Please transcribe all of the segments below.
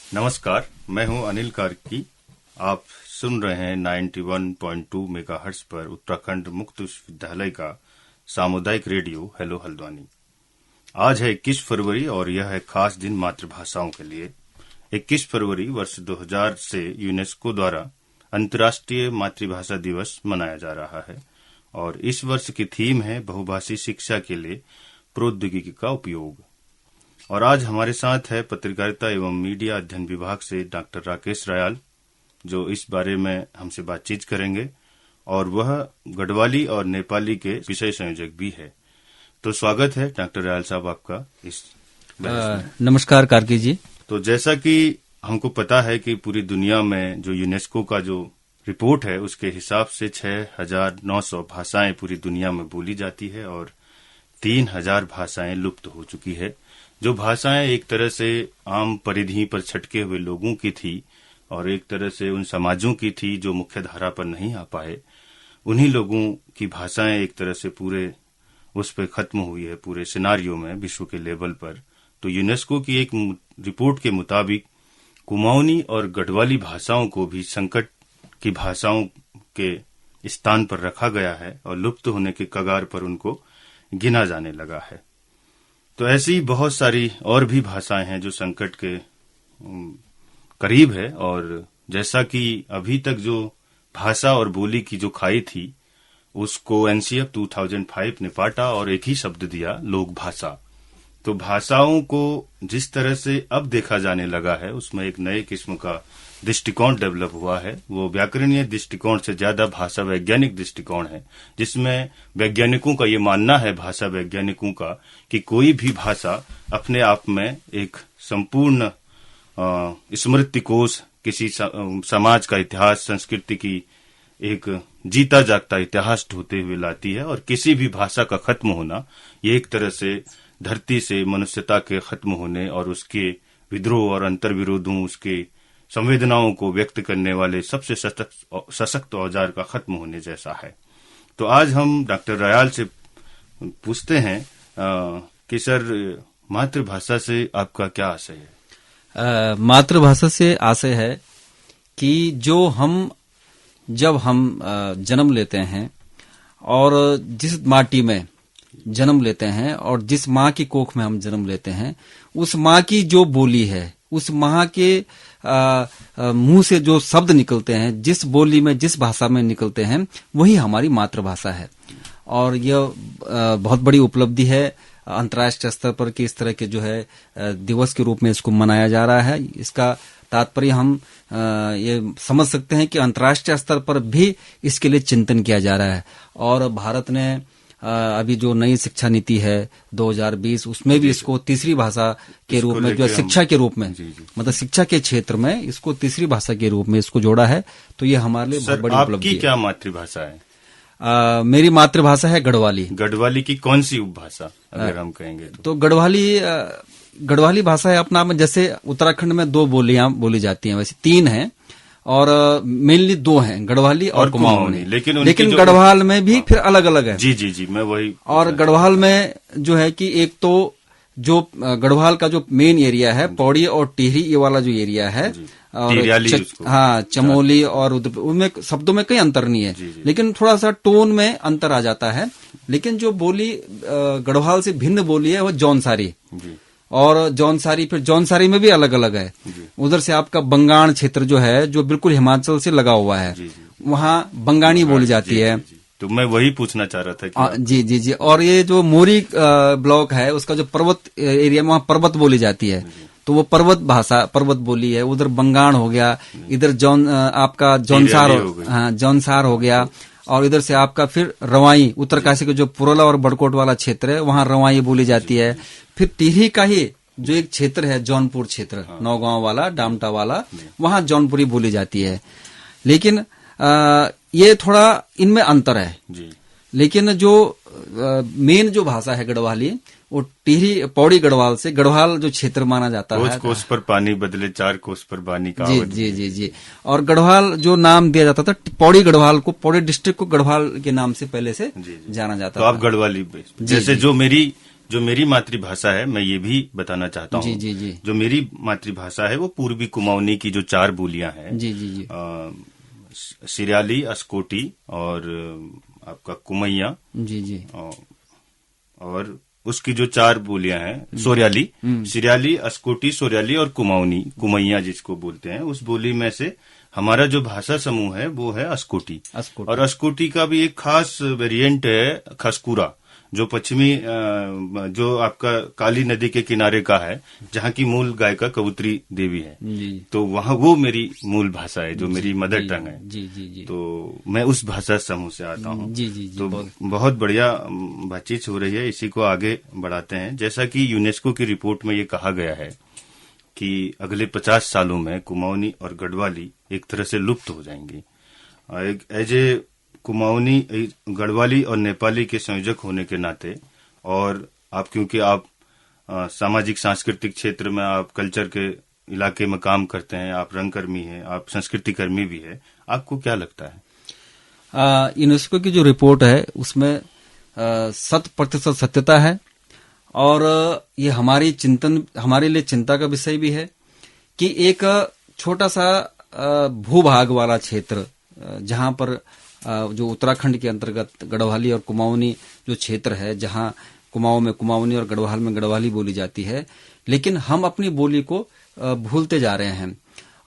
नमस्कार, मैं हूं अनिल कार्की। आप सुन रहे हैं 91.2 मेगाहर्ट्ज पर उत्तराखंड मुक्त विश्वविद्यालय का सामुदायिक रेडियो हेलो हल्द्वानी। आज है 21 फरवरी और यह है खास दिन मातृभाषाओं के लिए। 21 फरवरी वर्ष 2000 से यूनेस्को द्वारा अंतर्राष्ट्रीय मातृभाषा दिवस मनाया जा रहा है और इस वर्ष की थीम है बहुभाषी शिक्षा के लिए प्रौद्योगिकी का उपयोग। और आज हमारे साथ है पत्रकारिता एवं मीडिया अध्ययन विभाग से डॉक्टर राकेश रायाल, जो इस बारे में हमसे बातचीत करेंगे और वह गढ़वाली और नेपाली के विषय संयोजक भी है। तो स्वागत है डॉक्टर रायाल साहब आपका इस नमस्कार कार्की जी। तो जैसा कि हमको पता है कि पूरी दुनिया में जो यूनेस्को का जो रिपोर्ट है उसके हिसाब से 6,900 भाषाएं पूरी दुनिया में बोली जाती है और 3,000 भाषाएं लुप्त हो चुकी है। जो भाषाएं एक तरह से आम परिधि पर छटके हुए लोगों की थी और एक तरह से उन समाजों की थी जो मुख्य धारा पर नहीं आ पाए, उन्हीं लोगों की भाषाएं एक तरह से पूरे उस पर खत्म हुई है पूरे सिनारियो में विश्व के लेवल पर। तो यूनेस्को की एक रिपोर्ट के मुताबिक कुमाऊनी और गढ़वाली भाषाओं को भी संकट की भाषाओं के स्थान पर रखा गया है और लुप्त होने के कगार पर उनको गिना जाने लगा है। तो ऐसी बहुत सारी और भी भाषाएं हैं जो संकट के करीब है और जैसा कि अभी तक जो भाषा और बोली की जो खाई थी उसको एनसीएफ 2005 ने पाटा और एक ही शब्द दिया, लोक भाषा। तो भाषाओं को जिस तरह से अब देखा जाने लगा है उसमें एक नए किस्म का दृष्टिकोण डेवलप हुआ है। वो व्याकरणीय दृष्टिकोण से ज्यादा भाषा वैज्ञानिक दृष्टिकोण है, जिसमें वैज्ञानिकों का ये मानना है, भाषा वैज्ञानिकों का, कि कोई भी भाषा अपने आप में एक संपूर्ण स्मृति कोश, किसी समाज का इतिहास, संस्कृति की एक जीता जागता इतिहास ढोते हुए लाती है और किसी भी भाषा का खत्म होना ये एक तरह से धरती से मनुष्यता के खत्म होने और उसके विद्रोह और अंतर्विरोधों, उसके संवेदनाओं को व्यक्त करने वाले सबसे सशक्त औजार का खत्म होने जैसा है। तो आज हम डॉक्टर रायाल से पूछते हैं कि सर, मातृभाषा से आपका क्या आशय है? मातृभाषा से आशय है कि जब हम जन्म लेते हैं और जिस माटी में जन्म लेते हैं और जिस माँ की कोख में हम जन्म लेते हैं, उस माँ की जो बोली है, उस माँ के मुंह से जो शब्द निकलते हैं, जिस बोली में, जिस भाषा में निकलते हैं, वही हमारी मातृभाषा है। और यह बहुत बड़ी उपलब्धि है अंतर्राष्ट्रीय स्तर पर कि इस तरह के जो है दिवस के रूप में इसको मनाया जा रहा है। इसका तात्पर्य हम ये समझ सकते हैं कि अंतर्राष्ट्रीय स्तर पर भी इसके लिए चिंतन किया जा रहा है। और भारत ने अभी जो नई शिक्षा नीति है 2020, उसमें भी इसको तीसरी भाषा के रूप में, जो शिक्षा के रूप में, मतलब शिक्षा के क्षेत्र में इसको तीसरी भाषा के रूप में इसको जोड़ा है। तो ये हमारे लिए बहुत बड़ी उपलब्धि है। आपकी क्या मातृभाषा है? मेरी मातृभाषा है गढ़वाली। गढ़वाली की कौन सी उपभाषा अगर हम कहेंगे तो गढ़वाली भाषा है अपना में। जैसे उत्तराखंड में 2 बोलियां बोली जाती हैं, वैसे 3 हैं और मेनली 2 हैं, गढ़वाली और कुमाऊनी। लेकिन गढ़वाल में भी फिर अलग अलग है। जी, मैं वही। और गढ़वाल में जो है कि एक तो जो गढ़वाल का जो मेन एरिया है, पौड़ी और टिहरी, ये वाला जो एरिया है, और चमोली और उनमें शब्दों में कई अंतर नहीं है, लेकिन थोड़ा सा टोन में अंतर आ जाता है। लेकिन जो बोली गढ़वाल से भिन्न बोली है वो जौनसारी, और फिर जौनसारी में भी अलग अलग है। उधर से आपका बंगाण क्षेत्र जो है, जो बिल्कुल हिमाचल से लगा हुआ है, वहाँ बंगाणी बोली जाती है। तो मैं वही पूछना चाह रहा था कि जी। और ये जो मोरी ब्लॉक है, उसका जो पर्वत एरिया में, वहाँ पर्वत बोली जाती है, तो वो पर्वत बोली है। उधर बंगाण हो गया, इधर आपका जौनसार हो गया, और इधर से आपका फिर रवाई, उत्तरकाशी का जो पुरोला और बड़कोट वाला क्षेत्र है, वहाँ रवाई बोली जाती है। फिर टिहरी का ही जो एक क्षेत्र है, जौनपुर क्षेत्र, नौगांव वाला, डामटा वाला, वहाँ जौनपुरी बोली जाती है। लेकिन ये थोड़ा इनमें अंतर है। लेकिन जो मेन जो भाषा है गढ़वाली, वो टिहरी पौड़ी गढ़वाल से, गढ़वाल जो क्षेत्र माना जाता है, कोस पर पानी बदले 4 कोस पर बानी का। जी। और गढ़वाल जो नाम दिया जाता था, पौड़ी गढ़वाल को, पौड़ी डिस्ट्रिक्ट को गढ़वाल के नाम से पहले से जाना जाता था। तो आप गढ़वाली, जैसे जो मेरी जो मेरी मातृभाषा है, मैं ये भी बताना चाहता हूँ, जी जी जो मेरी मातृभाषा है वो पूर्वी कुमाऊनी की जो 4 बोलियां हैं, जी जी जी सिरियाली, अस्कोटी और आपका कुमैया, जी जी और उसकी जो 4 बोलियां हैं, सोरियाली, सिरियाली, अस्कोटी, सोरियाली और कुमाऊनी, कुमैया जिसको बोलते हैं, उस बोली में से हमारा जो भाषा समूह है वो है अस्कोटी। और अस्कोटी का भी एक खास वेरिएंट है खसकुरा, जो पश्चिमी जो आपका काली नदी के किनारे का है, जहाँ की मूल गायिका कबूतरी देवी है, तो वहाँ वो मेरी मूल भाषा है, जो मेरी मदर टंग है। जी जी जी। तो मैं उस भाषा समूह से आता हूँ। जी जी जी। तो बहुत बढ़िया बातचीत हो रही है, इसी को आगे बढ़ाते हैं। जैसा कि यूनेस्को की रिपोर्ट में ये कहा गया है कि अगले 50 सालों में कुमाऊनी और गढ़वाली एक तरह से लुप्त हो जाएंगी। एज ए कुमाऊनी, गढ़वाली और नेपाली के संयोजक होने के नाते, और आप क्योंकि आप सामाजिक सांस्कृतिक क्षेत्र में, आप कल्चर के इलाके में काम करते हैं, आप रंगकर्मी हैं, आप संस्कृति कर्मी भी है, आपको क्या लगता है? यूनेस्को की जो रिपोर्ट है उसमें 100% सत्यता है, और ये हमारे लिए चिंता का विषय भी है कि एक छोटा सा भूभाग वाला क्षेत्र, जहां पर जो उत्तराखंड के अंतर्गत गढ़वाली और कुमाऊनी जो क्षेत्र है, जहां कुमाऊं में कुमाऊनी और गढ़वाल में गढ़वाली बोली जाती है, लेकिन हम अपनी बोली को भूलते जा रहे हैं।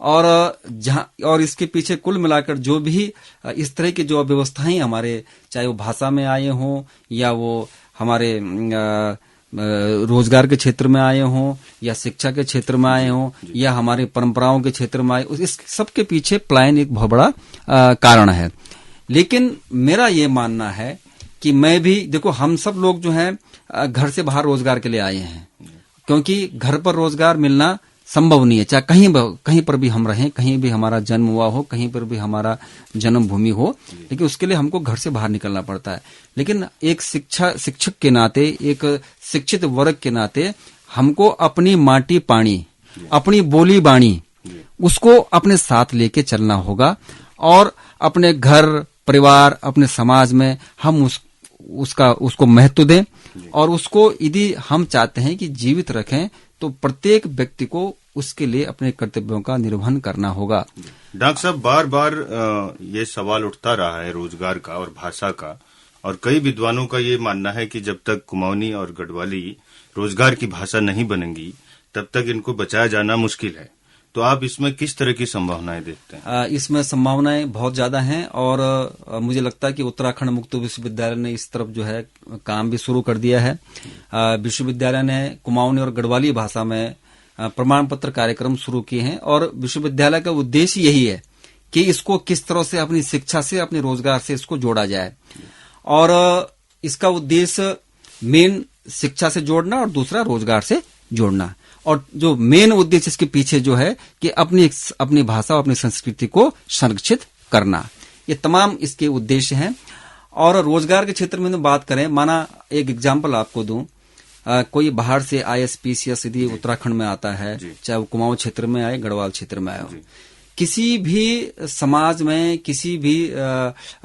और इसके पीछे कुल मिलाकर जो भी इस तरह की जो व्यवस्थाएं हमारे, चाहे वो भाषा में आए हों या वो हमारे रोजगार के क्षेत्र में आए हों या शिक्षा के क्षेत्र में आए हों या हमारी परंपराओं के क्षेत्र में आए, इस सब के पीछे पलायन एक बहुत बड़ा कारण है। लेकिन मेरा ये मानना है कि मैं भी, देखो, हम सब लोग जो हैं घर से बाहर रोजगार के लिए आए हैं, क्योंकि घर पर रोजगार मिलना संभव नहीं है। चाहे कहीं पर भी हम रहें, कहीं भी हमारा जन्म हुआ हो, कहीं पर भी हमारा जन्मभूमि हो, लेकिन उसके लिए हमको घर से बाहर निकलना पड़ता है। लेकिन एक शिक्षक के नाते, एक शिक्षित वर्ग के नाते हमको अपनी माटी पानी, अपनी बोली बाणी, उसको अपने साथ लेके चलना होगा, और अपने घर परिवार, अपने समाज में हम उसको महत्व दें, और उसको यदि हम चाहते हैं कि जीवित रखें, तो प्रत्येक व्यक्ति को उसके लिए अपने कर्तव्यों का निर्वहन करना होगा। डॉक्टर साहब, बार बार ये सवाल उठता रहा है रोजगार का और भाषा का, और कई विद्वानों का ये मानना है कि जब तक कुमाऊनी और गढ़वाली रोजगार की भाषा नहीं बनेंगी, तब तक इनको बचाया जाना मुश्किल है। तो आप इसमें किस तरह की संभावनाएं देखते हैं? इसमें संभावनाएं बहुत ज्यादा हैं, और मुझे लगता है कि उत्तराखंड मुक्त विश्वविद्यालय ने इस तरफ जो है काम भी शुरू कर दिया है। विश्वविद्यालय ने कुमाऊनी और गढ़वाली भाषा में प्रमाण पत्र कार्यक्रम शुरू किए हैं, और विश्वविद्यालय का उद्देश्य यही है कि इसको किस तरह से अपनी शिक्षा से, अपने रोजगार से इसको जोड़ा जाए। और इसका उद्देश्य मेन शिक्षा से जोड़ना और दूसरा रोजगार से जोड़ना, और जो मेन उद्देश्य इसके पीछे जो है कि अपनी भाषा और अपनी संस्कृति को संरक्षित करना, ये तमाम इसके उद्देश्य हैं। और रोजगार के क्षेत्र में बात करें, माना एक एग्जांपल आपको दूं, कोई बाहर से ISPCS यदि उत्तराखंड में आता है, चाहे वो कुमाऊं क्षेत्र में आए, गढ़वाल क्षेत्र में आए हो, किसी भी समाज में, किसी भी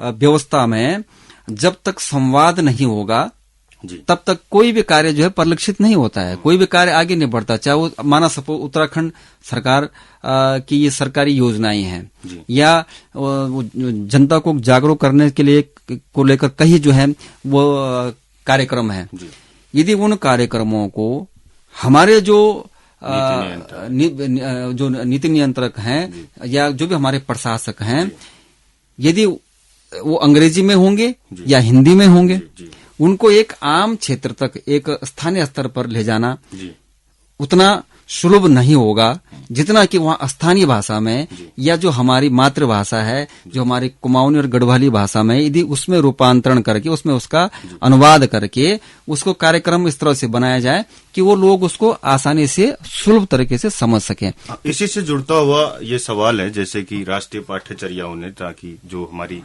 व्यवस्था में जब तक संवाद नहीं होगा, तब तक कोई भी कार्य जो है परिलक्षित नहीं होता है, कोई भी कार्य आगे नहीं बढ़ता। चाहे वो माना सपोज उत्तराखंड सरकार की ये सरकारी योजनाएं हैं, या जनता को जागरूक करने के लिए को लेकर कई जो है वो कार्यक्रम है, यदि उन कार्यक्रमों को हमारे जो नीति नियंत्रक हैं या जो भी हमारे प्रशासक हैं, यदि वो अंग्रेजी में होंगे या हिंदी में होंगे, उनको एक आम क्षेत्र तक, एक स्थानीय स्तर पर ले जाना उतना सुलभ नहीं होगा जितना कि वहाँ स्थानीय भाषा में, या जो हमारी मातृभाषा है, जो हमारी कुमाऊनी और गढ़वाली भाषा में, यदि उसमें रूपांतरण करके, उसमें उसका अनुवाद करके उसको कार्यक्रम इस तरह से बनाया जाए कि वो लोग उसको आसानी से सुलभ तरीके से समझ सकें। इसी से जुड़ता हुआ ये सवाल है, जैसे कि राष्ट्रीय पाठ्यचर्याओं ने, ताकि जो हमारी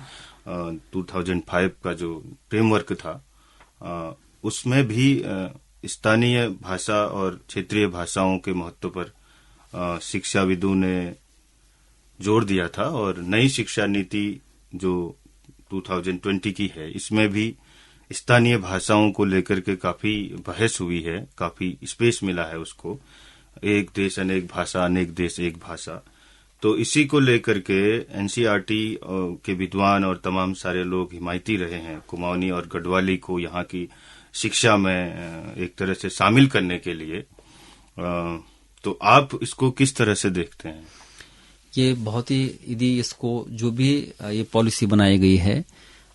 2005 का जो फ्रेमवर्क था, उसमें भी स्थानीय भाषा और क्षेत्रीय भाषाओं के महत्व पर शिक्षाविदों ने जोर दिया था, और नई शिक्षा नीति जो 2020 की है, इसमें भी स्थानीय भाषाओं को लेकर के काफी बहस हुई है, काफी स्पेस मिला है उसको, एक देश अनेक भाषा, अनेक देश एक भाषा। तो इसी को लेकर के एनसीईआरटी के विद्वान और तमाम सारे लोग हिमायती रहे हैं कुमाऊनी और गढ़वाली को यहाँ की शिक्षा में एक तरह से शामिल करने के लिए। तो आप इसको किस तरह से देखते हैं? ये बहुत ही, यदि इसको जो भी ये पॉलिसी बनाई गई है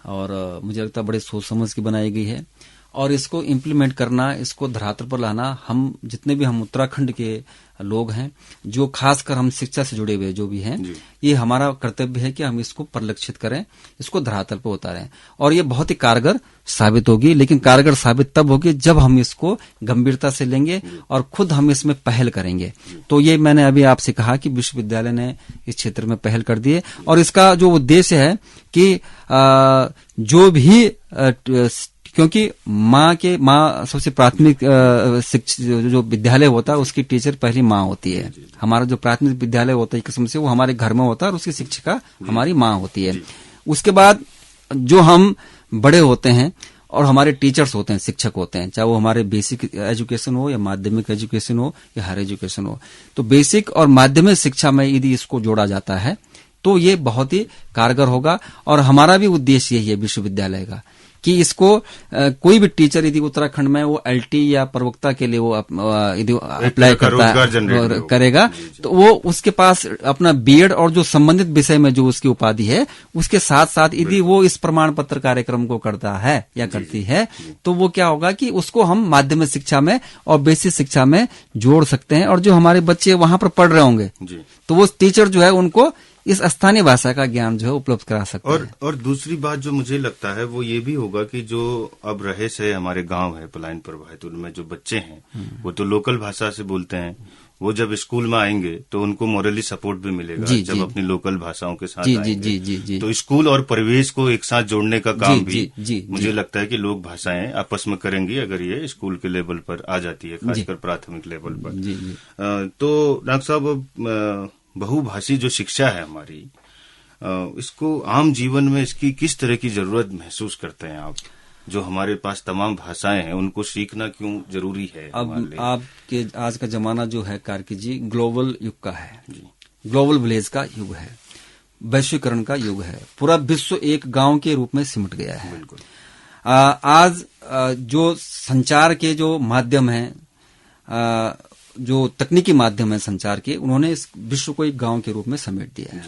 और मुझे लगता है बड़े सोच समझ की बनाई गई है, और इसको इम्प्लीमेंट करना, इसको धरातल पर लाना, हम जितने भी हम उत्तराखंड के लोग हैं, जो खासकर हम शिक्षा से जुड़े हुए जो भी हैं, ये हमारा कर्तव्य है कि हम इसको परिलक्षित करें, इसको धरातल पर उतारें, और ये बहुत ही कारगर साबित होगी। लेकिन कारगर साबित तब होगी जब हम इसको गंभीरता से लेंगे और खुद हम इसमें पहल करेंगे। तो ये मैंने अभी आपसे कहा कि विश्वविद्यालय ने इस क्षेत्र में पहल कर दी है, और इसका जो उद्देश्य है कि जो भी क्योंकि माँ सबसे प्राथमिक जो विद्यालय होता है उसकी टीचर पहली माँ होती है। हमारा जो प्राथमिक विद्यालय होता है एक किस्म से वो हमारे घर में होता है और उसकी शिक्षिका हमारी माँ होती है। उसके बाद जो हम बड़े होते हैं और हमारे टीचर्स होते हैं, शिक्षक होते हैं, चाहे वो हमारे बेसिक एजुकेशन हो या माध्यमिक एजुकेशन हो या हायर एजुकेशन हो। तो बेसिक और माध्यमिक शिक्षा में यदि इसको जोड़ा जाता है तो ये बहुत ही कारगर होगा। और हमारा भी उद्देश्य यही है विश्वविद्यालय का कि इसको कोई भी टीचर यदि उत्तराखंड में वो एलटी या प्रवक्ता के लिए वो यदि अप्लाई करता है करेगा तो वो उसके पास अपना बीएड और जो संबंधित विषय में जो उसकी उपाधि है उसके साथ साथ यदि वो इस प्रमाण पत्र कार्यक्रम को करता है या करती है तो वो क्या होगा कि उसको हम माध्यमिक शिक्षा में और बेसिक शिक्षा में जोड़ सकते हैं। और जो हमारे बच्चे वहां पर पढ़ रहे होंगे तो वो टीचर जो है उनको इस स्थानीय भाषा का ज्ञान जो है उपलब्ध करा सकते हैं। और दूसरी बात जो मुझे लगता है वो ये भी होगा कि जो अब रहे से हमारे गांव है पलायन प्रभावित, उनमें जो बच्चे हैं वो तो लोकल भाषा से बोलते हैं, वो जब स्कूल में आएंगे तो उनको मॉरली सपोर्ट भी मिलेगा जब अपनी लोकल भाषाओं के साथ आएंगे। तो स्कूल और परिवेश को एक साथ जोड़ने का काम भी मुझे लगता है कि लोक भाषाएं आपस में करेंगी अगर ये स्कूल के लेवल पर आ जाती है, खासकर प्राथमिक लेवल पर। तो डॉक्टर साहब, बहुभाषी जो शिक्षा है हमारी, इसको आम जीवन में इसकी किस तरह की जरूरत महसूस करते हैं आप? जो हमारे पास तमाम भाषाएं हैं उनको सीखना क्यों जरूरी है? अब आपके आज का जमाना जो है कार्की जी ग्लोबल युग का है, ग्लोबल विलेज का युग है, वैश्वीकरण का युग है, पूरा विश्व एक गांव के रूप में सिमट गया है। बिल्कुल। आज जो संचार के जो माध्यम है, जो तकनीकी माध्यम है संचार के, उन्होंने इस विश्व को एक गांव के रूप में समेट दिया है।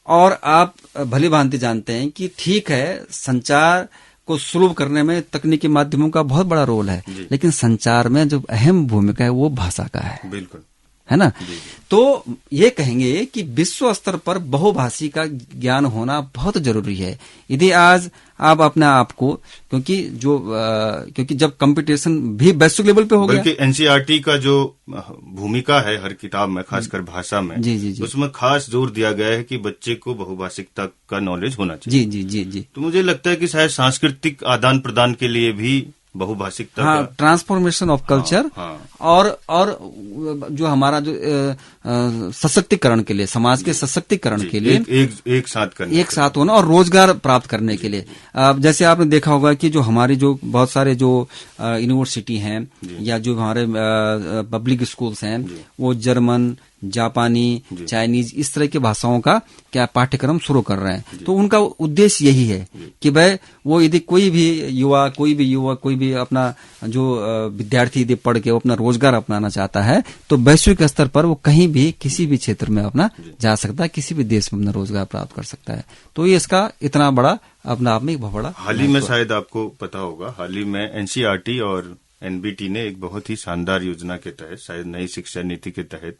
और आप भली भांति जानते हैं कि ठीक है संचार को सुलभ करने में तकनीकी माध्यमों का बहुत बड़ा रोल है, लेकिन संचार में जो अहम भूमिका है वो भाषा का है। बिल्कुल, है ना? तो ये कहेंगे कि विश्व स्तर पर बहुभाषी का ज्ञान होना बहुत जरूरी है। यदि आज आप अपने आप को क्योंकि जब कंपटीशन भी वैश्विक लेवल पे हो गया, बल्कि एनसीईआरटी का जो भूमिका है हर किताब में, खासकर भाषा में, जी, उसमें खास जोर दिया गया है कि बच्चे को बहुभाषिकता का नॉलेज होना चाहिए। जी। तो मुझे लगता है कि शायद सांस्कृतिक आदान प्रदान के लिए भी बहुभाषिकता, हाँ, ट्रांसफॉर्मेशन ऑफ कल्चर, और जो हमारा जो सशक्तिकरण के लिए, समाज के सशक्तिकरण के लिए एक साथ होना और रोजगार प्राप्त करने के लिए। जैसे आपने देखा होगा कि जो हमारी जो बहुत सारे जो यूनिवर्सिटी हैं या जो हमारे पब्लिक स्कूल्स हैं वो जर्मन, जापानी, चाइनीज इस तरह की भाषाओं का क्या पाठ्यक्रम शुरू कर रहे हैं। तो उनका उद्देश्य यही है कि भाई वो यदि कोई भी युवा कोई भी अपना जो विद्यार्थी यदि पढ़ के वो अपना रोजगार अपनाना चाहता है तो वैश्विक स्तर पर वो कहीं भी किसी भी क्षेत्र में अपना जा सकता है, किसी भी देश में अपना रोजगार प्राप्त कर सकता है। तो ये इसका इतना बड़ा अपना आप में एक बहुत बड़ा हाल ही में, शायद आपको पता होगा, हाल ही में एनसीईआरटी और एनबीटी ने एक बहुत ही शानदार योजना के तहत, शायद नई शिक्षा नीति के तहत,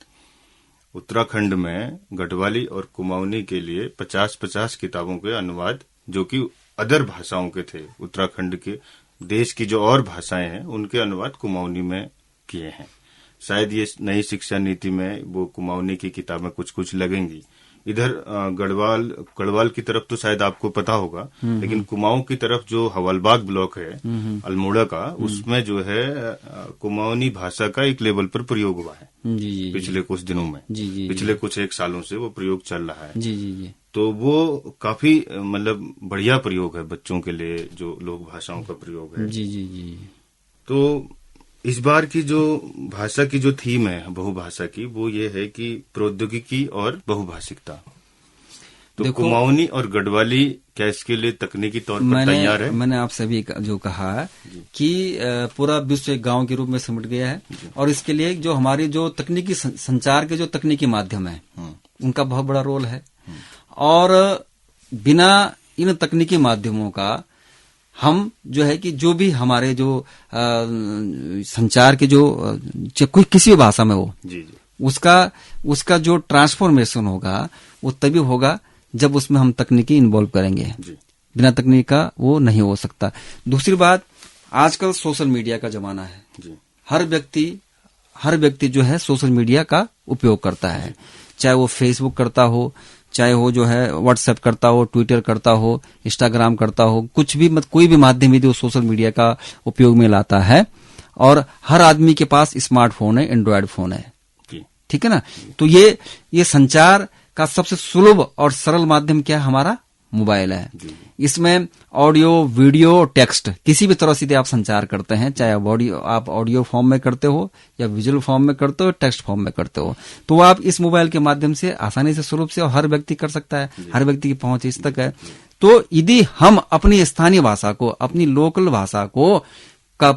उत्तराखंड में गढ़वाली और कुमाऊनी के लिए 50-50 किताबों के अनुवाद, जो कि अदर भाषाओं के थे, उत्तराखंड के देश की जो और भाषाएं हैं उनके अनुवाद कुमाऊनी में किए हैं। शायद ये नई शिक्षा नीति में वो कुमाऊनी की किताबें कुछ कुछ लगेंगी। इधर गढ़वाल की तरफ तो शायद आपको पता होगा, लेकिन कुमाऊं की तरफ जो हवलबाग ब्लॉक है अल्मोड़ा का, उसमें जो है कुमाऊनी भाषा का एक लेवल पर प्रयोग हुआ है जी, पिछले कुछ दिनों में। पिछले कुछ एक सालों से वो प्रयोग चल रहा है। जी। तो वो काफी मतलब बढ़िया प्रयोग है बच्चों के लिए, जो लोक भाषाओं का प्रयोग है। जी। तो इस बार की जो भाषा की जो थीम है बहुभाषा की, वो ये है कि प्रौद्योगिकी और बहुभाषिकता। तो कुमाऊनी और गढ़वाली क्या इसके लिए तकनीकी तौर पर तैयार है? मैंने आपसे भी जो कहा कि पूरा विश्व एक गांव के रूप में सिमट गया है, और इसके लिए जो हमारी जो तकनीकी संचार के जो तकनीकी माध्यम है उनका बहुत बड़ा रोल है। और बिना इन तकनीकी माध्यमों का हम जो है कि जो भी हमारे जो संचार के जो कोई किसी भी भाषा में हो जी, उसका जो ट्रांसफॉर्मेशन होगा वो तभी होगा जब उसमें हम तकनीकी इन्वॉल्व करेंगे। बिना तकनीक का वो नहीं हो सकता। दूसरी बात, आजकल सोशल मीडिया का जमाना है जी। हर व्यक्ति जो है सोशल मीडिया का उपयोग करता है, चाहे वो फेसबुक करता हो, चाहे वो जो है व्हाट्सएप करता हो, ट्विटर करता हो, इंस्टाग्राम करता हो, कुछ भी कोई भी माध्यम यदि वो सोशल मीडिया का उपयोग में लाता है। और हर आदमी के पास स्मार्टफोन है, एंड्रॉयड फोन है, ठीक है ना। तो ये संचार का सबसे सुलभ और सरल माध्यम क्या है? हमारा मोबाइल है। इसमें ऑडियो, वीडियो, टेक्स्ट किसी भी तरह से आप संचार करते हैं, चाहे आप ऑडियो फॉर्म में करते हो या विजुअल फॉर्म में करते हो, टेक्स्ट फॉर्म में करते हो, तो आप इस मोबाइल के माध्यम से आसानी से, सुलभ से, और हर व्यक्ति कर सकता है। हर व्यक्ति की पहुंच इस तक है। तो यदि हम अपनी स्थानीय भाषा को, अपनी लोकल भाषा को का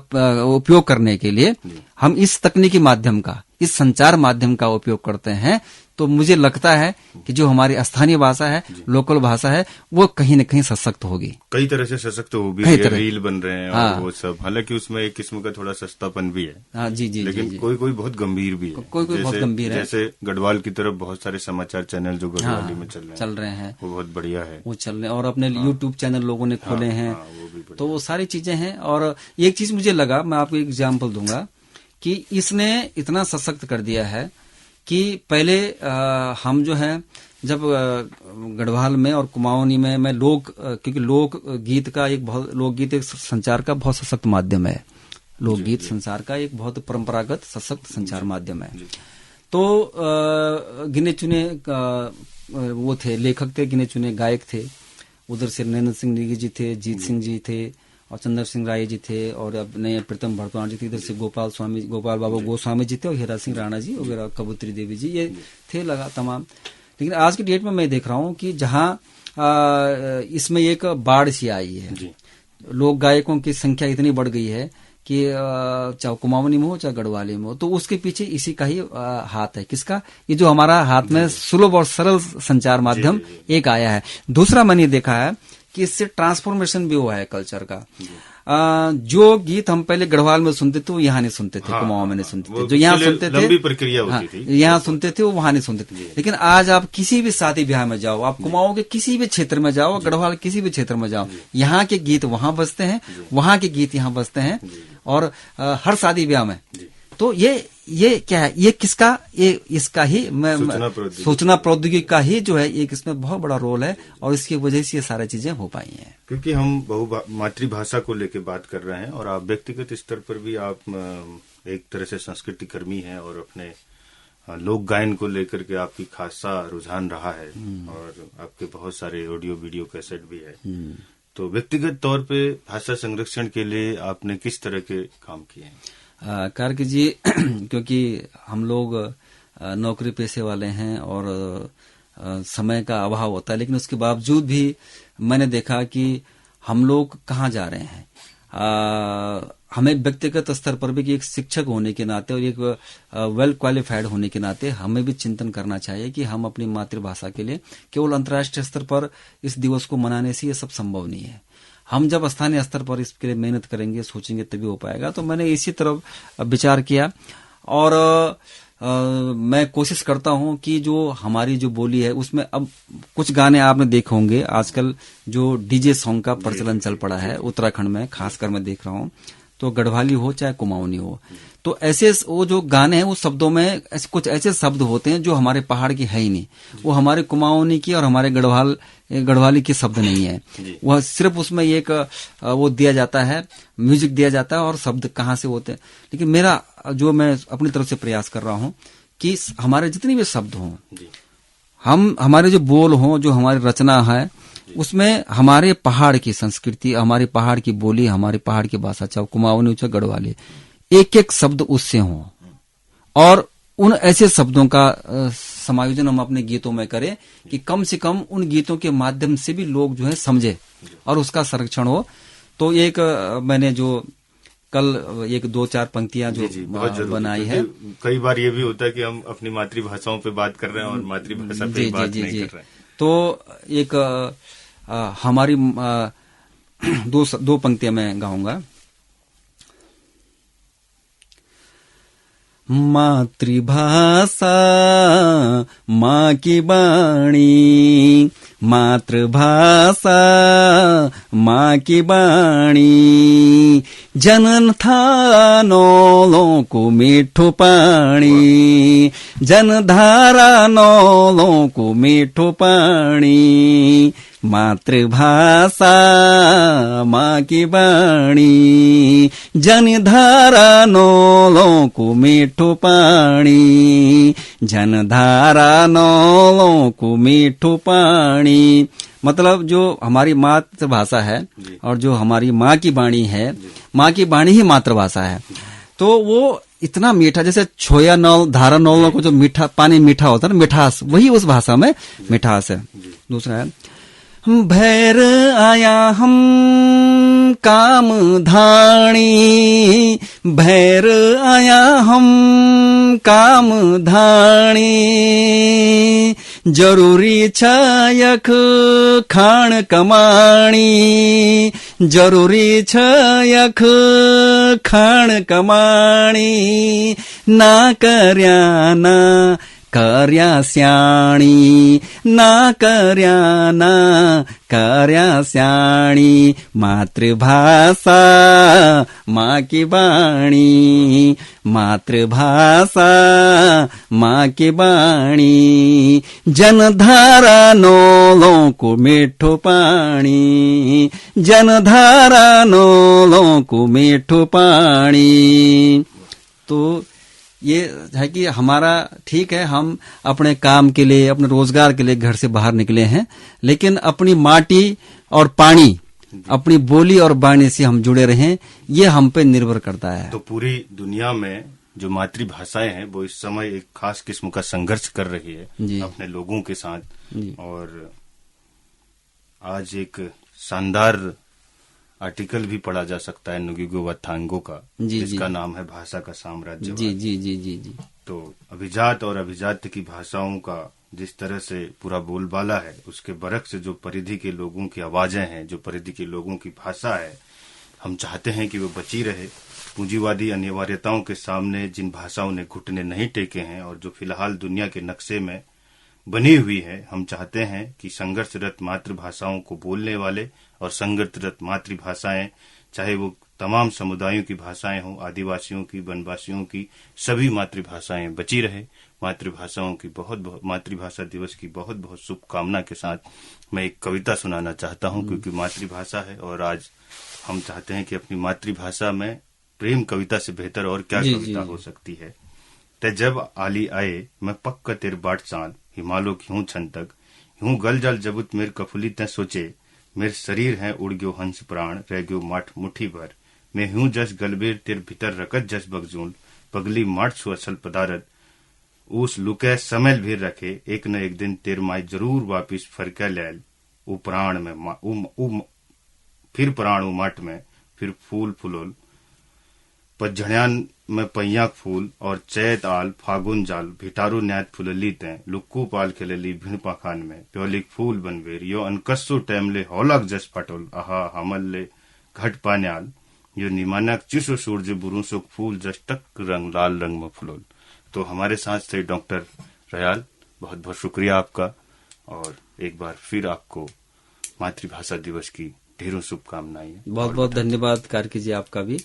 उपयोग करने के लिए हम इस तकनीकी माध्यम का, इस संचार माध्यम का उपयोग करते हैं, तो मुझे लगता है कि जो हमारी स्थानीय भाषा है, लोकल भाषा है, वो कहीं न कहीं सशक्त होगी। कई तरह से सशक्त होगी। रील बन रहे हैं और वो सब, हालांकि उसमें एक किस्म का थोड़ा सस्तापन भी है। जी, लेकिन कोई बहुत गंभीर भी है। कोई बहुत गंभीर है। जैसे गढ़वाल की तरफ बहुत सारे समाचार चैनल जो गढ़वाली में चल रहे हैं, वो बहुत बढ़िया है, वो चल रहे हैं। और अपने यूट्यूब चैनल लोगों ने खोले हैं, तो वो सारी चीजें हैं। और एक चीज मुझे लगा, मैं आपको एग्जाम्पल दूंगा कि इसने इतना सशक्त कर दिया है कि पहले हम जो है जब गढ़वाल में और कुमाऊनी में मैं क्योंकि लोकगीत एक संचार का बहुत सशक्त माध्यम है। लोकगीत संचार का एक बहुत परंपरागत सशक्त संचार माध्यम है। तो गिने चुने वो थे, लेखक थे, गिने चुने गायक थे। उधर से नरेंद्र सिंह नेगी जी थे, जीत सिंह जी थे, और चंद्र सिंह राय जी थे, और अपने प्रीतम भरतवाण जी थे। इधर से गोपाल बाबा गोस्वामी जी थे, और हीरा सिंह राणा जी वगैरह, कबूतरी देवी जी, ये थे लगा तमाम। लेकिन आज की डेट में मैं देख रहा हूँ कि जहाँ इसमें एक बाढ़ सी आई है, लोक गायकों की संख्या इतनी बढ़ गई है कि चाहे कुमाऊनी में हो चाहे गढ़वाली में हो, तो उसके पीछे इसी का ही हाथ है। किसका? ये जो हमारा हाथ में सुलभ और सरल संचार माध्यम एक आया है। दूसरा मैंने देखा है कि इससे ट्रांसफॉर्मेशन भी हुआ है कल्चर का। जो गीत हम पहले गढ़वाल में सुनते थे वो यहाँ नहीं सुनते थे, कुमाऊं में नहीं सुनते थे। जो यहाँ सुनते थे, लंबी प्रक्रिया होती थी, यहाँ सुनते थे, वो वहां नहीं सुनते थे। लेकिन आज आप किसी भी शादी ब्याह में जाओ, आप कुमाऊं के किसी भी क्षेत्र में जाओ, गढ़वाल किसी भी क्षेत्र में जाओ, यहाँ के गीत वहां बजते हैं, वहां के गीत यहाँ बजते हैं, और हर शादी ब्याह में। तो ये क्या है? ये किसका? ये इसका ही सूचना प्रौद्योगिकी का ही जो है एक इसमें बहुत बड़ा रोल है, और इसकी वजह से ये सारी चीजें हो पाई हैं। क्योंकि हम मातृभाषा को लेकर बात कर रहे हैं, और आप व्यक्तिगत स्तर पर भी आप एक तरह से संस्कृति कर्मी हैं, और अपने लोक गायन को लेकर के आपकी खासा रुझान रहा है, और आपके बहुत सारे ऑडियो वीडियो कैसेट भी है। तो व्यक्तिगत तौर पे भाषा संरक्षण के लिए आपने किस तरह के काम किए हैं? कार्की जी, क्योंकि हम लोग नौकरी पेशे वाले हैं और समय का अभाव होता है, लेकिन उसके बावजूद भी मैंने देखा कि हम लोग कहाँ जा रहे हैं। हमें व्यक्तिगत स्तर पर भी एक शिक्षक होने के नाते और एक वेल क्वालिफाइड होने के नाते हमें भी चिंतन करना चाहिए कि हम अपनी मातृभाषा के लिए केवल अंतर्राष्ट्रीय स्तर पर इस दिवस को मनाने से ये सब संभव नहीं है। हम जब स्थानीय स्तर पर इसके लिए मेहनत करेंगे, सोचेंगे, तभी हो पाएगा। तो मैंने इसी तरफ विचार किया, और मैं कोशिश करता हूं कि जो हमारी जो बोली है उसमें अब कुछ गाने आपने देखे होंगे, आजकल जो डीजे सॉन्ग का प्रचलन चल पड़ा है उत्तराखंड में, खासकर मैं देख रहा हूं, तो गढ़वाली हो चाहे कुमाऊनी हो, तो ऐसे वो जो गाने हैं, वो शब्दों में कुछ ऐसे शब्द होते हैं जो हमारे पहाड़ की है ही नहीं, वो हमारे कुमाऊनी की और हमारे गढ़वाली के शब्द नहीं है। वह सिर्फ उसमें एक वो दिया जाता है, म्यूजिक दिया जाता है और शब्द कहाँ से होते हैं। लेकिन मेरा जो मैं अपनी तरफ से प्रयास कर रहा हूँ कि हमारे जितने भी शब्द हों, हमारे जो बोल हों, जो हमारी रचना है, उसमें हमारे पहाड़ की संस्कृति, हमारे पहाड़ की बोली, हमारे पहाड़ की भाषा, चाहे कुमाऊनी चाहे गढ़वाली, एक एक शब्द उससे हो और उन ऐसे शब्दों का समायोजन हम अपने गीतों में करें कि कम से कम उन गीतों के माध्यम से भी लोग जो है समझे और उसका संरक्षण हो। तो एक मैंने जो कल एक 2-4 पंक्तियां जो बनाई है। कई बार ये भी होता है कि हम अपनी मातृभाषाओं पे बात कर रहे हैं और मातृभाषा पे बात नहीं कर रहे हैं। तो एक हमारी दो पंक्तियां मैं गाऊंगा। मातृभाषा माँ की वाणी, मातृभाषा माँ की वाणी, जनन था नौलों को मीठो पानी, जनधारा नौलों को मीठो पानी, मातृभाषा माँ की वाणी, जनधारा नौलों को मीठो पानी, जनधारा नौलों को मीठो पानी। मतलब जो हमारी मातृभाषा है और जो हमारी माँ की वाणी है, माँ की वाणी ही मातृभाषा है। तो वो इतना मीठा, जैसे छोया नौल, धारा नौलों को जो मीठा पानी मीठा होता है ना, मिठास, वही उस भाषा में मिठास है। दूसरा है भैर आया हम काम धाणी, भैर आया हम काम धाणी, जरूरी छयख खाण कमाणी, जरूरी छयख खाण कमाणी, ना कर्या ना कर्या स्याणी, ना कर्या ना कर्या स्याणी, मातृभाषा माँ की वाणी, मातृभाषा माँ की वाणी, जनधारा नौलों को मीठो पानी, जनधारा नौलों को मीठो पानी। तो ये है कि हमारा ठीक है, हम अपने काम के लिए, अपने रोजगार के लिए घर से बाहर निकले हैं, लेकिन अपनी माटी और पानी, अपनी बोली और वाणी से हम जुड़े रहें, ये हम पे निर्भर करता है। तो पूरी दुनिया में जो मातृभाषाएं हैं वो इस समय एक खास किस्म का संघर्ष कर रही है अपने लोगों के साथ। और आज एक शानदार आर्टिकल भी पढ़ा जा सकता है नुगिगो वाथांगो का, जिसका नाम है भाषा का साम्राज्य। जी। तो अभिजात और अभिजात की भाषाओं का जिस तरह से पूरा बोलबाला है, उसके बरक से जो परिधि के लोगों की आवाजें हैं, जो परिधि के लोगों की भाषा है, हम चाहते हैं कि वो बची रहे। पूंजीवादी अनिवार्यताओं के सामने जिन भाषाओं ने घुटने नहीं टेके हैं और जो फिलहाल दुनिया के नक्शे में बनी हुई है, हम चाहते हैं कि संघर्षरत मातृभाषाओं को बोलने वाले और संघर्षरत मातृभाषाएं, चाहे वो तमाम समुदायों की भाषाएं हों, आदिवासियों की, वनवासियों की, सभी मातृभाषाएं बची रहे। मातृभाषाओं की मातृभाषा दिवस की बहुत बहुत शुभकामना के साथ मैं एक कविता सुनाना चाहता हूं, क्योंकि मातृभाषा है और आज हम चाहते हैं कि अपनी मातृभाषा में प्रेम कविता से बेहतर और क्या कविता हो सकती है। ते जब आली आए मैं पक्का तेर बाट चांद, हिमालय क्यों छन तक, यूं गल जल जबुत मेर कफुली तै सोचे, मेरे शरीर है उड़ गयो हंस प्राण, रह गयो माठ मुट्ठी भर, मैं हूं जस गलबेर तेर भीतर रकत जस बगजून, पगली माठ सु असल पदारत, उस लुके समल भी रखे, एक न एक दिन तेर माई जरूर वापिस फरके लैल, उ प्राण में फिर प्राण उ माट में, फिर फूल फुलोल, पज्झण्यान में पैयाक फूल और चैत आल फागुन जाल, भिटारू न्यात फुलली तैं, लुक्कू पाल खेलली भिण पाखान में, प्योलिक फूल बनवेर, यो अनकस्सो टैमले हौलक जस फटोल, आहा हमल्ले घट पान्याल, यो निमानक चिसो सूर्य बुरुसुक फूल जस टक रंग लाल रंग में फुलोल। तो हमारे साथ थे डॉक्टर रयाल, बहुत बहुत शुक्रिया आपका, और एक बार फिर आपको मातृभाषा दिवस की ढेरों शुभकामनाएं। बहुत बहुत धन्यवाद कार्की जी आपका भी।